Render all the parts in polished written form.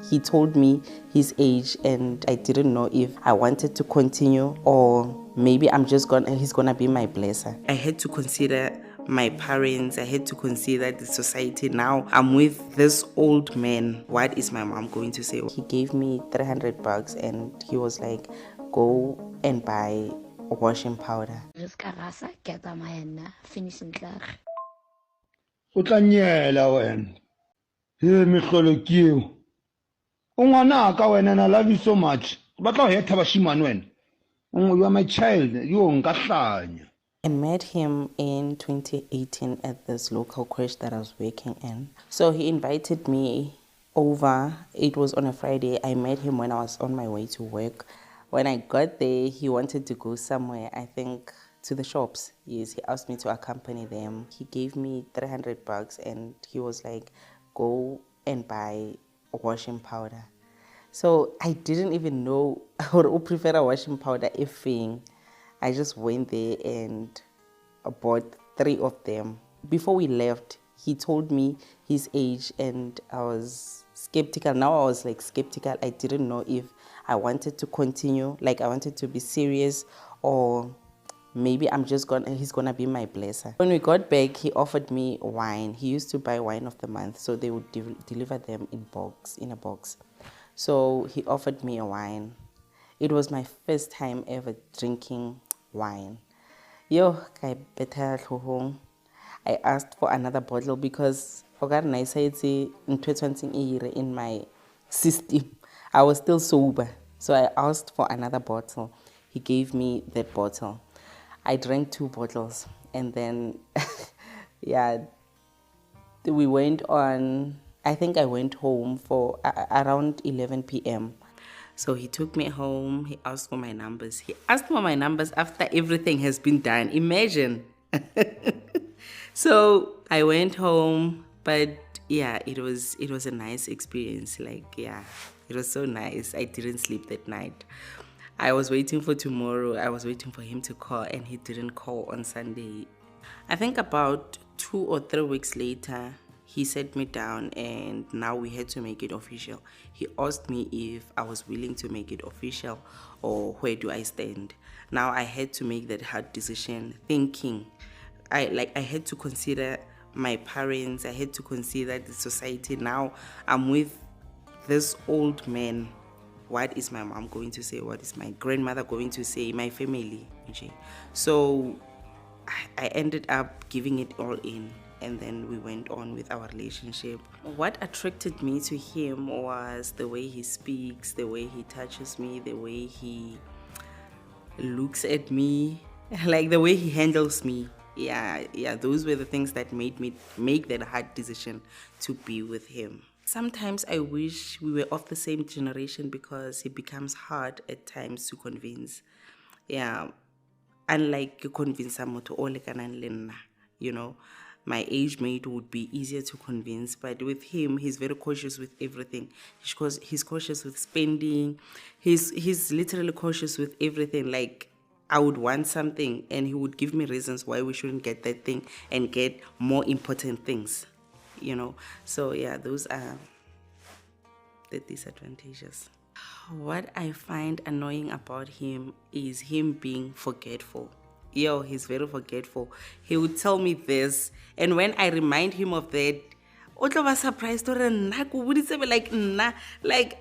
He told me his age and I didn't know if I wanted to continue or maybe he's gonna be my blesser. I had to consider my parents, I had to consider the society. Now I'm with this old man. What is my mom going to say? He gave me $300 and he was like, go and buy washing powder. O tla nyela wena. He mehlolo keo. O ngwana ka wena and I love you so much. Batla ho hetha bashimane wena. You are my child. Yo nka hlanya. I met him in 2018 at this local crèche that I was working in. So he invited me over. It was on a Friday. I met him when I was on my way to work. When I got there, he wanted to go somewhere, I think to the shops. Yes, he asked me to accompany them. He gave me $300 and he was like, go and buy washing powder. So I didn't even know or prefer a washing powder if I just went there and bought 3 of them. Before we left, he told me his age and I was skeptical. Now I was like skeptical. I didn't know if I wanted to continue, like I wanted to be serious or maybe he's gonna be my blesser. When we got back, he offered me wine. He used to buy wine of the month, so they would deliver them in a box. So he offered me a wine. It was my first time ever drinking wine. I asked for another bottle because in my system. I was still sober. So I asked for another bottle. He gave me that bottle. I drank 2 bottles and then we went on, I think I went home for around 11 p.m. So he took me home, he asked for my numbers. He asked for my numbers after everything has been done. Imagine. So I went home, but it was a nice experience. It was so nice. I didn't sleep that night. I was waiting for tomorrow. I was waiting for him to call and he didn't call on Sunday. I think about 2 or 3 weeks later, he sat me down and now we had to make it official. He asked me if I was willing to make it official or where do I stand. Now I had to make that hard decision thinking. I had to consider my parents. I had to consider the society. Now I'm with this old man. What is my mom going to say? What is my grandmother going to say? My family. So I ended up giving it all in and then we went on with our relationship. What attracted me to him was the way he speaks, the way he touches me, the way he looks at me, like the way he handles me. Those were the things that made me make that hard decision to be with him. Sometimes I wish we were of the same generation because it becomes hard at times to convince. Unlike you convince someone my age mate would be easier to convince, but with him, he's very cautious with everything. He's cautious with spending. He's literally cautious with everything. Like I would want something, and he would give me reasons why we shouldn't get that thing and get more important things. So those are the disadvantages. What I find annoying about him is him being forgetful. He's very forgetful. He would tell me this, and when I remind him of that, o tlo ba surprised like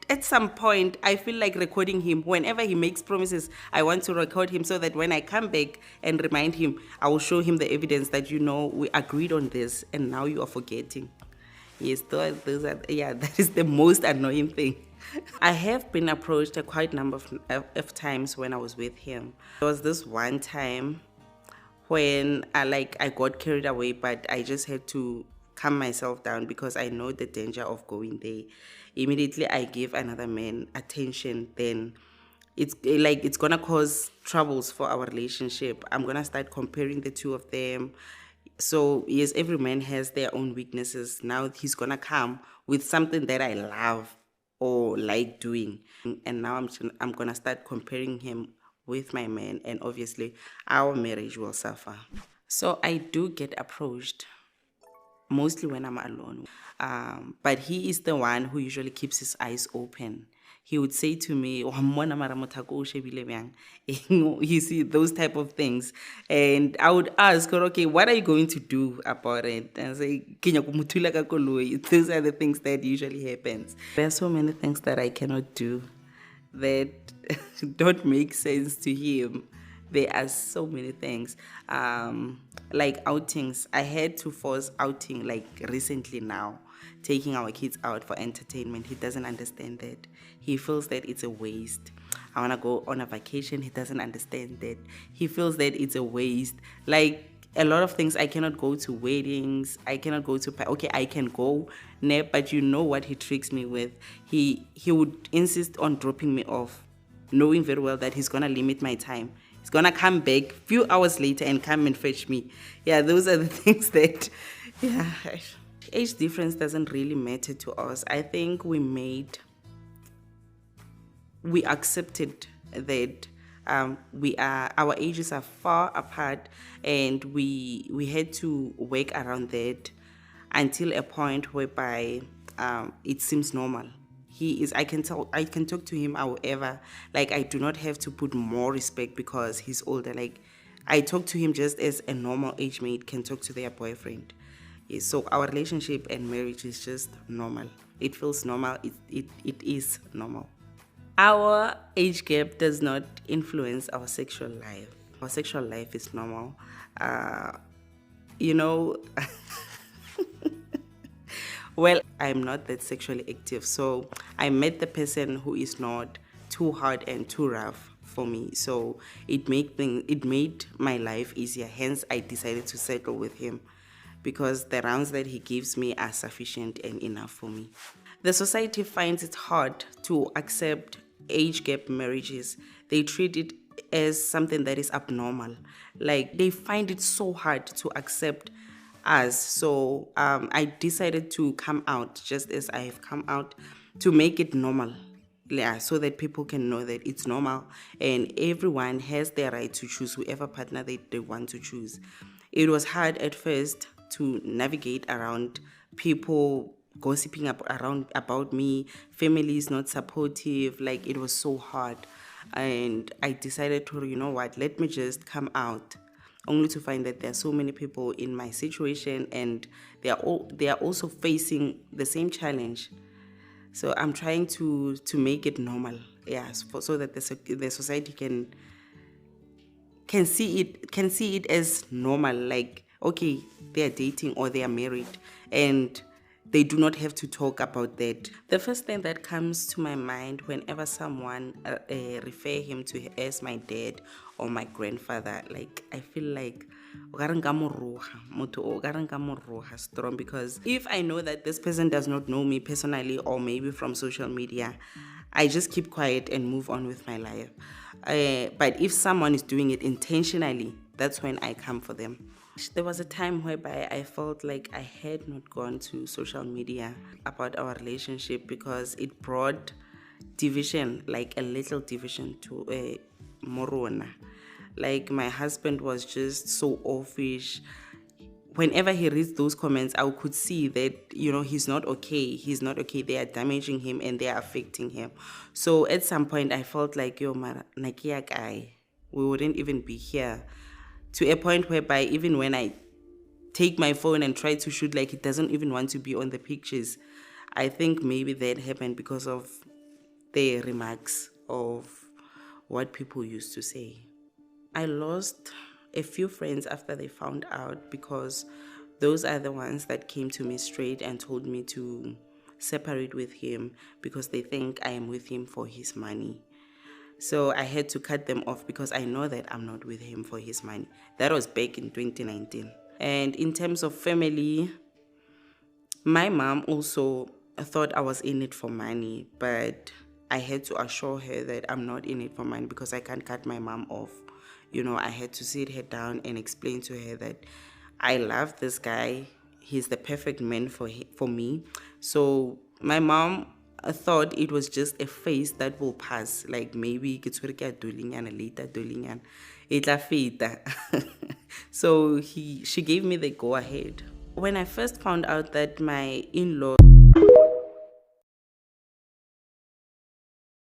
at some point I feel like recording him. Whenever he makes promises, I want to record him so that when I come back and remind him, I will show him the evidence that we agreed on this and now you are forgetting. Yes, that is the most annoying thing. I have been approached a quite number of times when I was with him. There was this one time when I got carried away, but I just had to calm myself down because I know the danger of going there. Immediately I gave another man attention, then it's gonna cause troubles for our relationship. I'm gonna start comparing the two of them. So yes, every man has their own weaknesses. Now he's gonna come with something that I love or like doing, and now I'm gonna start comparing him with my man, and obviously our marriage will suffer. So I do get approached mostly when I'm alone. But he is the one who usually keeps his eyes open. He would say to me, "Wa mmona mara motho ako o shebile bjang?" You see, those type of things. And I would ask her, okay, what are you going to do about it? And I say, "Ke nyaka ho mo thula ka koloi." Those are the things that usually happens. There are so many things that I cannot do that don't make sense to him. There are so many things. Like outings. I had to force outing like recently now, taking our kids out for entertainment. He doesn't understand that. He feels that it's a waste. I want to go on a vacation. He doesn't understand that. He feels that it's a waste. Like a lot of things, I cannot go to weddings. I cannot go to okay, I can go, but you know what he tricks me with. He would insist on dropping me off, knowing very well that he's gonna limit my time. He's gonna come back few hours later and come and fetch me. Yeah, those are the things that, yeah. Age difference doesn't really matter to us. I think we accepted that our ages are far apart, and we had to work around that until a point whereby it seems normal. I can talk to him however, like I do not have to put more respect because he's older. Like I talk to him just as a normal age mate can talk to their boyfriend. Yes, so our relationship and marriage is just normal. It feels normal. It is normal. Our age gap does not influence our sexual life. Our sexual life is normal. You know, well, I'm not that sexually active, so I met the person who is not too hard and too rough for me. So it made my life easier. Hence, I decided to settle with him because the rounds that he gives me are sufficient and enough for me. The society finds it hard to accept age gap marriages. They treat it as something that is abnormal. Like they find it so hard to accept us. So I decided to come out just as I have come out to make it normal. Yeah, so that people can know that it's normal and everyone has their right to choose whoever partner they want to choose. It was hard at first to navigate around people gossiping around about me, family is not supportive, like it was so hard. And I decided to, you know what, let me just come out, only to find that there are so many people in my situation and they are also facing the same challenge. So I'm trying to make it normal, yes, so that the society can see it as normal. Like, okay, they are dating or they are married, and they do not have to talk about that. The first thing that comes to my mind whenever someone refer him to as my dad or my grandfather, like I feel like strong, because if I know that this person does not know me personally or maybe from social media, I just keep quiet and move on with my life. But if someone is doing it intentionally, that's when I come for them. There was a time whereby I felt like I had not gone to social media about our relationship because it brought division, like a little division to Morona. Like my husband was just so offish. Whenever he reads those comments, I could see that, he's not okay. He's not okay. They are damaging him and they are affecting him. So at some point, I felt like, mara, nakiya kai, we wouldn't even be here. To a point whereby even when I take my phone and try to shoot, like he doesn't even want to be on the pictures. I think maybe that happened because of the remarks of what people used to say. I lost a few friends after they found out because those are the ones that came to me straight and told me to separate with him because they think I am with him for his money. So I had to cut them off because I know that I'm not with him for his money. That was back in 2019. And in terms of family, my mom also thought I was in it for money, but I had to assure her that I'm not in it for money because I can't cut my mom off. I had to sit her down and explain to her that I love this guy. He's the perfect man for me. So my mom thought it was just a phase that will pass. Like maybe later itla feta. So she gave me the go ahead. when I first found out that my in-law